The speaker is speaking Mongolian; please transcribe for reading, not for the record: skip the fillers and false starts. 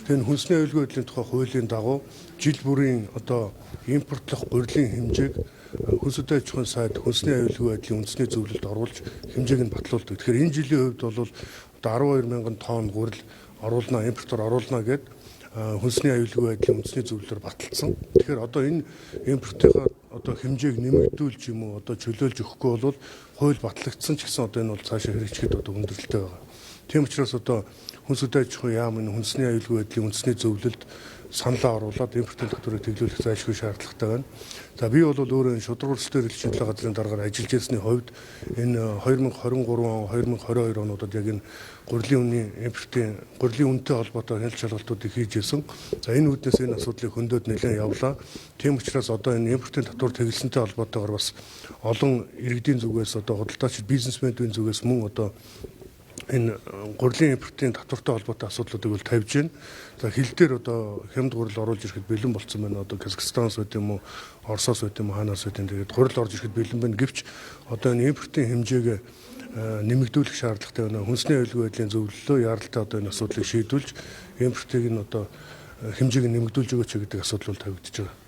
Тэгэхээр хүнсний аюулгүй байдлын тухай хуулийн дагуу жил бүрийн одоо импортлох гурилын хэмжээг хүнс үдэ аж ахуйн сайд хүнсний аюулгүй байдлын үндэсний зөвлөлд оруулж хэмжээг нь батлуулдаг. Тэгэхээр энэ жилийн хувьд бол одоо 12 мянган тонн гурил оруулна, импортоор оруулна гэдэг хүнсний аюулгүй байдлын үндэсний зөвлөлөөр баталсан. Тэгэхээр одоо энэ импортынхаа одоо хэмжээг нэмэгдүүлж юм уу одоо чөлөөлж өгөхгүй бол хууль батлагдсан ч гэсэн одоо энэ бол цаашаа хэрэгжихэд одоо хүндрэлтэй байгаа. Тийм учраас одоо хүнс үдэ аж ахуйн яам энэ хүнсний аюулгүй байдлын үндэсний зөвлөлд саналаа оруулаад импортын татварыг тэглүүлэх зайлшгүй шаардлагатай байна. За би бол өөрөө шударга өрсөлдөөн эрхлэх шинжилгээ газрын дараагаар ажиллаж ирсний хувьд энэ 2023 он 2022 онуудад яг энэ гурилын үнэтэй холбоотой хяналт шалгалтуудыг хийж ирсэн. За энэ үүднээс энэ асуудлыг хөндөд нэлээд явлаа. Тийм учраас одоо энэ импортын татвар тэглэлсэнтэй холбоотойгоор бас олон иргэдийн зүгээс одоо худалдаач бизнесмендийн зүгээс мөн одоо энэ гурилын импортын татвартай холбоотой асуудлуудыг бол тавьж байна. За хил дээр одоо хямд гурил оруулж ирэхэд бэлэн болцсон байна. Одоо Казахстанаас үт юм уу, Оросоос үт юм уу, хаанаас үт юм тэгээд гурил орж ирэхэд бэлэн байна. Гэвч одоо энэ импортын хэмжээг нэмэгдүүлэх шаардлагатай байна. Хүнсний аюулгүй байдлын зөвлөлөө яаралтай одоо энэ асуудлыг шийдвүүлж импортыг нь одоо хэмжээг нэмэгдүүлж өгөөч гэдэг асуудал бол тавигдчихж байгаа.